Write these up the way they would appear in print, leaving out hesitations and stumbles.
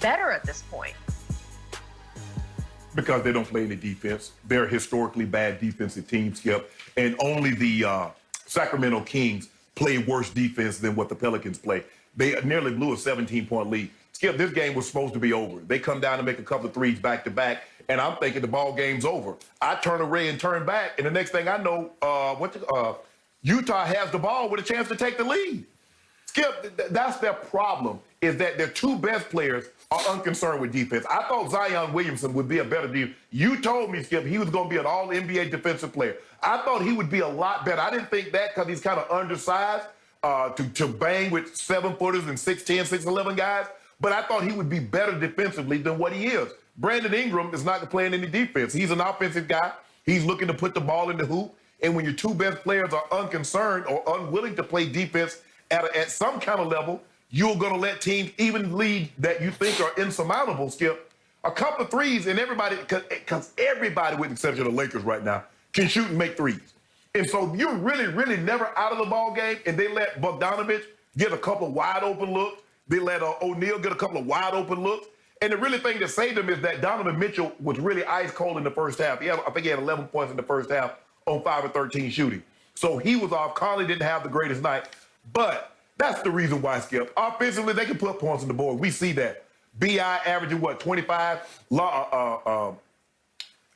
better at this point? Because they don't play any defense. They're a historically bad defensive team, Skip. And only the Sacramento Kings play worse defense than what the Pelicans play. They nearly blew a 17-point lead. Skip, this game was supposed to be over. They come down and make a couple of threes back-to-back, and I'm thinking the ball game's over. I turn away and turn back, and the next thing I know, Utah has the ball with a chance to take the lead. Skip, that's their problem, is that their two best players are unconcerned with defense. I thought Zion Williamson would be a better defense. You told me, Skip, he was going to be an all-NBA defensive player. I thought he would be a lot better. I didn't think that because he's kind of undersized to bang with 7-footers and 6'10", 6'11 guys, but I thought he would be better defensively than what he is. Brandon Ingram is not playing any defense. He's an offensive guy. He's looking to put the ball in the hoop, and when your two best players are unconcerned or unwilling to play defense at some kind of level, you're going to let teams even lead that you think are insurmountable, Skip. A couple of threes, and everybody, because everybody, with the exception of the Lakers right now, can shoot and make threes. And so you're really, really never out of the ball game, and they let Bogdanovich get a couple of wide open looks. They let O'Neal get a couple of wide open looks. And the really thing that saved them is that Donovan Mitchell was really ice cold in the first half. I think he had 11 points in the first half on 5 of 13 shooting. So he was off. Conley didn't have the greatest night. But that's the reason why, Skip. Offensively, they can put points on the board. We see that. B.I. averaging, 25?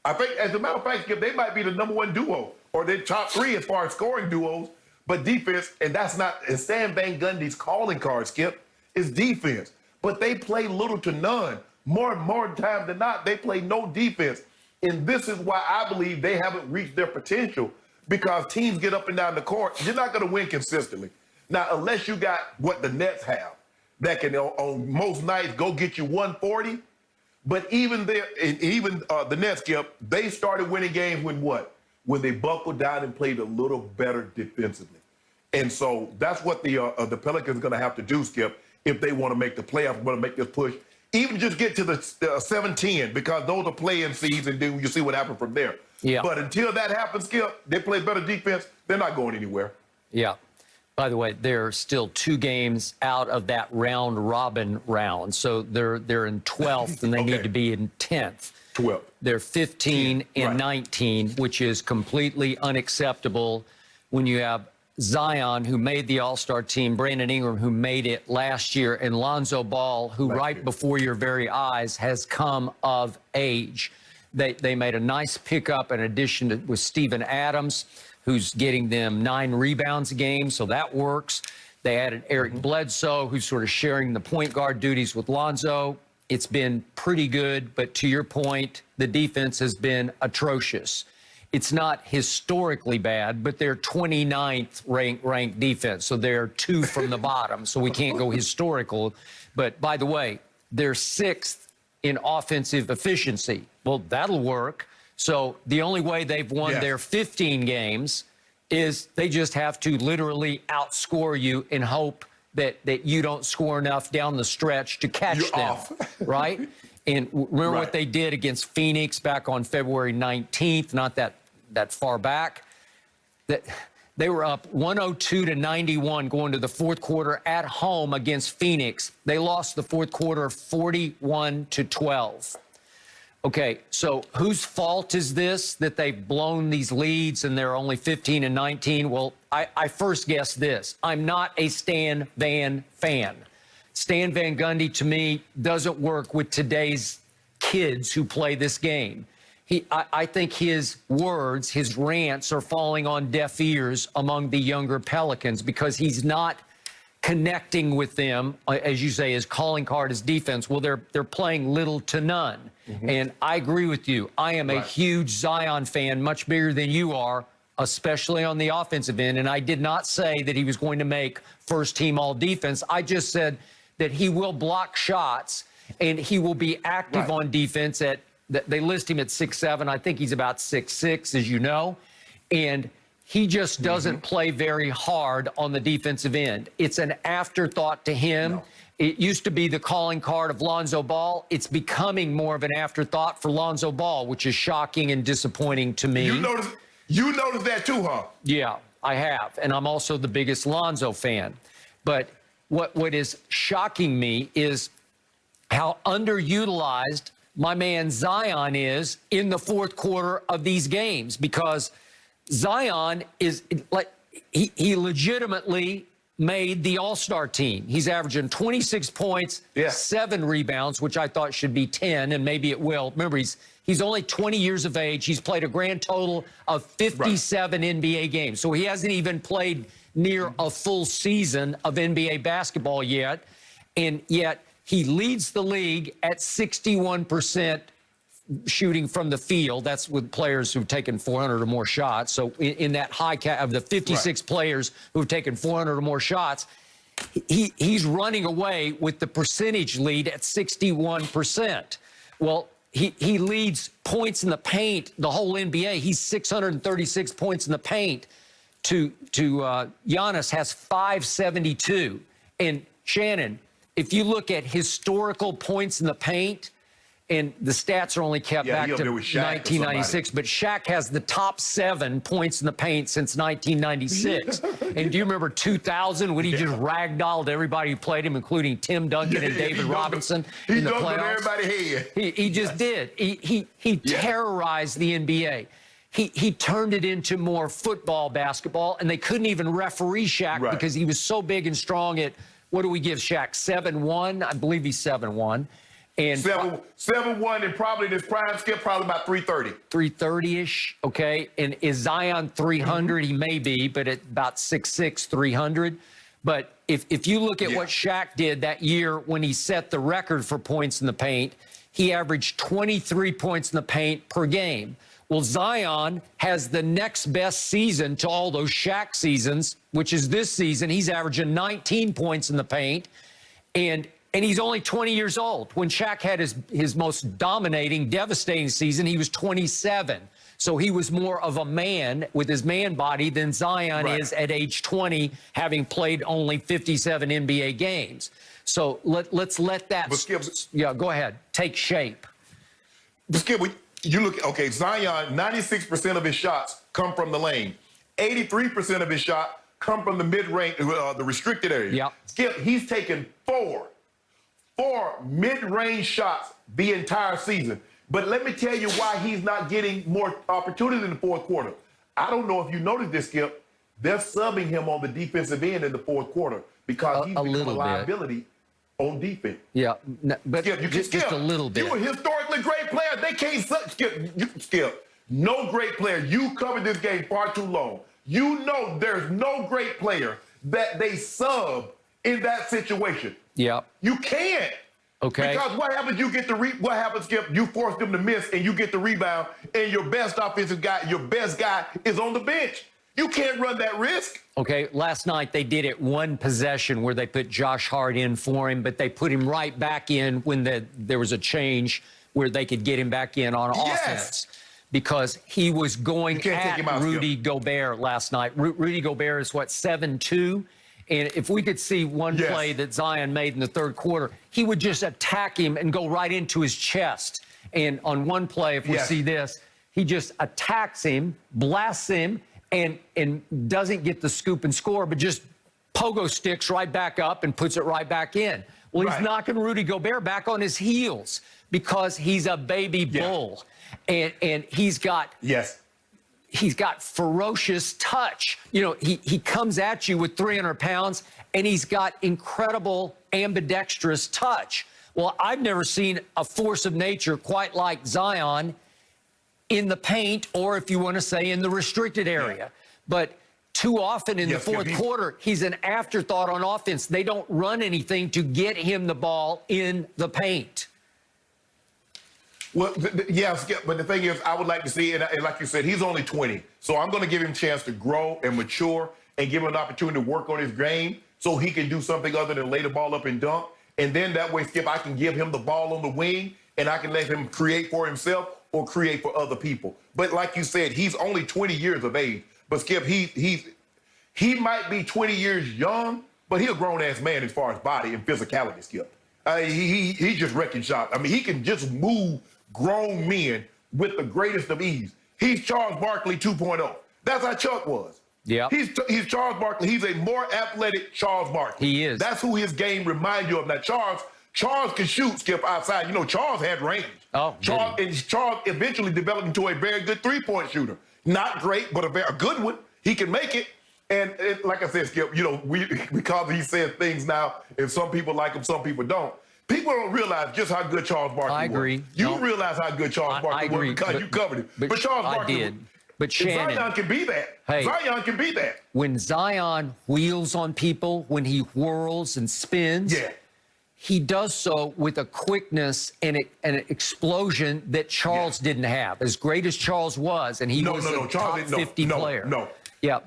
I think, as a matter of fact, Skip, they might be the #1 duo, or they're top 3 as far as scoring duos. But defense, and that's not, and Stan Van Gundy's calling card, Skip, is defense. But they play little to none. More times than not, they play no defense. And this is why I believe they haven't reached their potential, because teams get up and down the court. You're not going to win consistently. Now, unless you got what the Nets have, that can on most nights go get you 140. But even there, and even the Nets, Skip, they started winning games when what? When they buckled down and played a little better defensively. And so that's what the Pelicans are going to have to do, Skip, if they want to make the playoffs, want to make this push. Even just get to the 7-10, because those are play-in seeds, and then you see what happens from there. Yeah. But until that happens, Skip, they play better defense, they're not going anywhere. Yeah. By the way, they're still 2 games out of that round-robin round. So they're in 12th, and they need to be in 10th. 12th. They're 15 and 19, which is completely unacceptable when you have Zion, who made the All-Star team, Brandon Ingram, who made it last year, and Lonzo Ball, who right before your very eyes has come of age. They made a nice pickup in addition with Steven Adams, who's getting them 9 rebounds a game, so that works. They added Eric Bledsoe, who's sort of sharing the point guard duties with Lonzo. It's been pretty good, but to your point, the defense has been atrocious. It's not historically bad, but they're 29th ranked defense, so they're 2 from the bottom, so we can't go historical. But by the way, they're 6th in offensive efficiency. Well, that'll work. So the only way they've won their 15 games is they just have to literally outscore you and hope that you don't score enough down the stretch to catch them, right? And remember what they did against Phoenix back on February 19th, not that far back. That they were up 102-91 going to the fourth quarter at home against Phoenix. They lost the fourth quarter 41-12. Okay, so whose fault is this that they've blown these leads and they're only 15 and 19? Well, I first guess this. I'm not a Stan Van fan. Stan Van Gundy, to me, doesn't work with today's kids who play this game. I think his words, his rants are falling on deaf ears among the younger Pelicans because he's not connecting with them, as you say, his calling card is defense. Well, they're playing little to none. And I agree with you. I am a huge Zion fan, much bigger than you are, especially on the offensive end. And I did not say that he was going to make first-team all-defense. I just said that he will block shots and he will be active on defense at they list him at 6'7". I think he's about 6'6", as you know. And he just doesn't play very hard on the defensive end. It's an afterthought to him. It used to be the calling card of Lonzo Ball. It's becoming more of an afterthought for Lonzo Ball, which is shocking and disappointing to me. You noticed that too, huh? Yeah, I have. And I'm also the biggest Lonzo fan. But what is shocking me is how underutilized my man Zion is in the fourth quarter of these games, because Zion is like, he legitimately made the All-Star team. He's averaging 26 points, 7 rebounds, which I thought should be 10, and maybe it will. Remember, he's only 20 years of age. He's played a grand total of 57 NBA games. So he hasn't even played near a full season of NBA basketball yet. And yet he leads the league at 61% shooting from the field. That's with players who've taken 400 or more shots. So in that high cap of the 56 players who've taken 400 or more shots, he's running away with the percentage lead at 61%. Well, he leads points in the paint, the whole NBA. He's 636 points in the paint. To Giannis has 572. And Shannon, if you look at historical points in the paint, and the stats are only kept back to 1996, but Shaq has the top 7 points in the paint since 1996. And do you remember 2000 when he just ragdolled everybody who played him, including Tim Duncan and David Robinson in the playoffs? Everybody's head. He just did. He terrorized the NBA. He turned it into more football, basketball, and they couldn't even referee Shaq because he was so big and strong at, what do we give Shaq, 7'1"? I believe he's 7'1". And 7'1", and probably this prime Skip, probably about 330. 330-ish, okay? And is Zion 300? He may be, but at about 6'6", 300. But if you look at what Shaq did that year when he set the record for points in the paint, he averaged 23 points in the paint per game. Well, Zion has the next best season to all those Shaq seasons, which is this season. He's averaging 19 points in the paint, and he's only 20 years old. When Shaq had his most dominating, devastating season, he was 27. So he was more of a man with his man body than Zion is at age 20, having played only 57 NBA games. So let's let that, go ahead, take shape. But Skip, you look, okay, Zion, 96% of his shots come from the lane. 83% of his shots come from the mid-range, the restricted area. Yep. Skip, he's taken four mid-range shots the entire season. But let me tell you why he's not getting more opportunity in the fourth quarter. I don't know if you noticed this, Skip. They're subbing him on the defensive end in the fourth quarter because he's become a liability on defense. Yeah, but Skip, just a little bit. You're a historically great player. They can't Skip. No great player. You covered this game far too long. You know there's no great player that they sub in that situation. Yeah. You can't. Okay. Because what happens? You get the what happens, Skip? You force them to miss, and you get the rebound, and your best offensive guy, your best guy, is on the bench. You can't run that risk. Okay, last night they did it one possession where they put Josh Hart in for him, but they put him right back in when there was a change where they could get him back in on offense. Because he was going at Rudy Gobert last night. Rudy Gobert is, what, 7'2"? And if we could see one play that Zion made in the third quarter, he would just attack him and go right into his chest. And on one play, if we see this, he just attacks him, blasts him, and doesn't get the scoop and score, but just pogo sticks right back up and puts it right back in. Well, he's knocking Rudy Gobert back on his heels because he's a baby bull. And he's got he's got ferocious touch. You know, he comes at you with 300 pounds, and he's got incredible ambidextrous touch. Well, I've never seen a force of nature quite like Zion in the paint, or if you want to say in the restricted area. But too often in the fourth quarter, he's an afterthought on offense. They don't run anything to get him the ball in the paint. Well, but the thing is, I would like to see, and like you said, he's only 20. So I'm going to give him a chance to grow and mature and give him an opportunity to work on his game so he can do something other than lay the ball up and dunk. And then that way, Skip, I can give him the ball on the wing, and I can let him create for himself or create for other people. But like you said, he's only 20 years of age. But Skip, he might be 20 years young, but he's a grown-ass man as far as body and physicality, Skip. He just wrecking shop. I mean, he can just move grown men with the greatest of ease. He's Charles Barkley 2.0. That's how Chuck was. Yeah. He's Charles Barkley. He's a more athletic Charles Barkley. He is. That's who his game reminds you of. Now, Charles could shoot, Skip, outside. You know, Charles had range. Oh, Charles eventually developed into a very good three-point shooter. Not great, but a good one. He can make it. And like I said, Skip, you know, because he says things now, and some people like him, some people don't. People don't realize just how good Charles Barkley was. I agree. You realize how good Charles Barkley was because you covered him. But Charles Barkley did. But Shannon, Zion can be that. Hey, Zion can be that. When Zion wheels on people, when he whirls and spins, Yeah. he does so with a quickness and an explosion that Charles didn't have. As great as Charles was, and he was a top 50 player. No. Yeah.